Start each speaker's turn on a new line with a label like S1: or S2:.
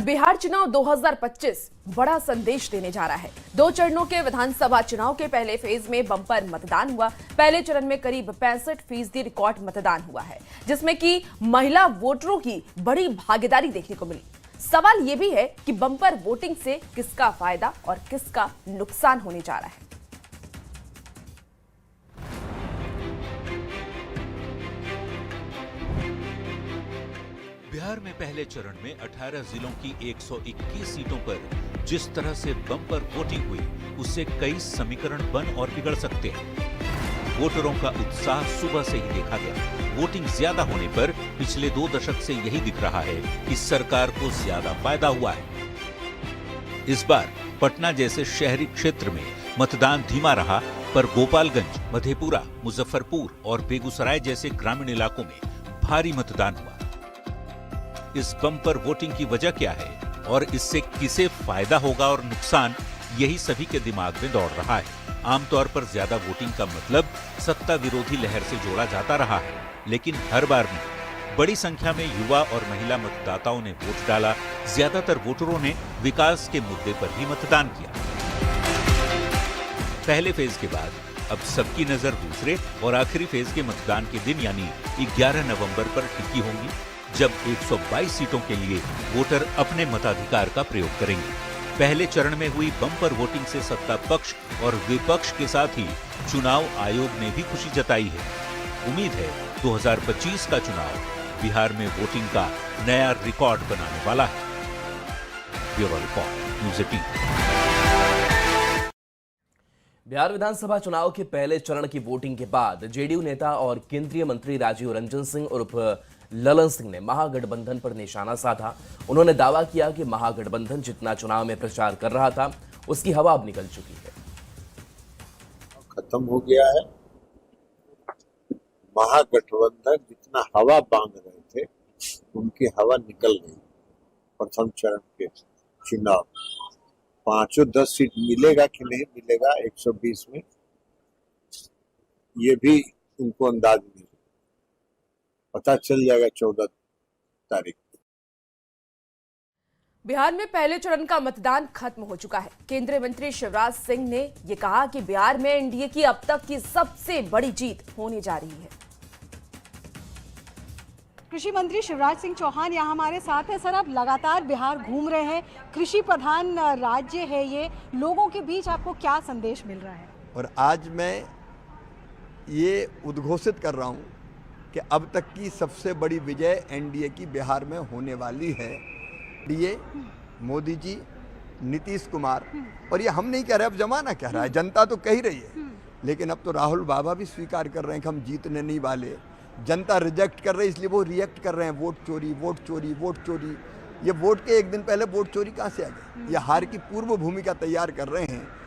S1: बिहार चुनाव 2025 बड़ा संदेश देने जा रहा है। 2 चरणों के विधानसभा चुनाव के पहले फेज में बम्पर मतदान हुआ। पहले चरण में करीब 65% रिकॉर्ड मतदान हुआ है, जिसमें कि महिला वोटरों की बड़ी भागीदारी देखने को मिली। सवाल यह भी है कि बम्पर वोटिंग से किसका फायदा और किसका नुकसान होने जा रहा है।
S2: बिहार में पहले चरण में 18 जिलों की 121 सीटों पर जिस तरह से बम्पर वोटिंग हुई, उससे कई समीकरण बन और बिगड़ सकते हैं। वोटरों का उत्साह सुबह से ही देखा गया। वोटिंग ज्यादा होने पर पिछले 2 दशक से यही दिख रहा है कि सरकार को ज्यादा फायदा हुआ है। इस बार पटना जैसे शहरी क्षेत्र में मतदान धीमा रहा, पर गोपालगंज, मधेपुरा, मुजफ्फरपुर और बेगूसराय जैसे ग्रामीण इलाकों में भारी मतदान हुआ। इस बम्पर वोटिंग की वजह क्या है और इससे किसे फायदा होगा और नुकसान, यही सभी के दिमाग में दौड़ रहा है। आमतौर पर ज्यादा वोटिंग का मतलब सत्ता विरोधी लहर से जोड़ा जाता रहा है, लेकिन हर बार नहीं। बड़ी संख्या में युवा और महिला मतदाताओं ने वोट डाला। ज्यादातर वोटरों ने विकास के मुद्दे पर भी मतदान किया। पहले फेज के बाद अब सबकी नजर दूसरे और आखिरी फेज के मतदान के दिन यानी 11 नवंबर पर टिकी होंगी, जब 122 सीटों के लिए वोटर अपने मताधिकार का प्रयोग करेंगे। पहले चरण में हुई बम्पर वोटिंग से सत्ता पक्ष और विपक्ष के साथ ही चुनाव आयोग ने भी खुशी जताई है। उम्मीद है 2025 का चुनाव बिहार में वोटिंग का नया रिकॉर्ड बनाने वाला है। Bureau report, news 18।
S3: बिहार विधानसभा चुनाव के पहले चरण की वोटिंग के बाद जेडीयू नेता और केंद्रीय मंत्री राजीव रंजन सिंह उर्फ ललन सिंह ने महागठबंधन पर निशाना साधा। उन्होंने दावा किया कि महागठबंधन जितना चुनाव में प्रचार कर रहा था, उसकी हवा अब निकल चुकी है।
S4: खत्म हो गया है। महागठबंधन जितना हवा बांध रहे थे, उनकी हवा निकल गई। प्रथम चरण के चुनाव 5-10 सीट मिलेगा कि नहीं मिलेगा 120 में, ये भी उनको अंदाज नहीं, पता चल जाएगा 14 तारीख।
S1: बिहार में पहले चरण का मतदान खत्म हो चुका है। केंद्रीय मंत्री शिवराज सिंह ने यह कहा कि बिहार में एनडीए की अब तक की सबसे बड़ी जीत होने जा रही है।
S5: कृषि मंत्री शिवराज सिंह चौहान यहाँ हमारे साथ हैं। सर, आप लगातार बिहार घूम रहे हैं, कृषि प्रधान राज्य है ये, लोगों के बीच आपको क्या संदेश मिल रहा है?
S6: और आज मैं ये उद्घोषित कर रहा हूँ कि अब तक की सबसे बड़ी विजय एनडीए की बिहार में होने वाली है। एनडीए, मोदी जी, नीतीश कुमार, और ये हम नहीं कह रहे, अब जमाना कह रहा है, जनता तो कह ही रही है, लेकिन अब तो राहुल बाबा भी स्वीकार कर रहे हैं कि हम जीतने नहीं वाले। जनता रिजेक्ट कर रही है, इसलिए वो रिएक्ट कर रहे हैं, वोट चोरी, वोट चोरी, वोट चोरी। ये वोट के एक दिन पहले वोट चोरी कहाँ से आ गई? ये हार की पूर्व भूमिका तैयार कर रहे हैं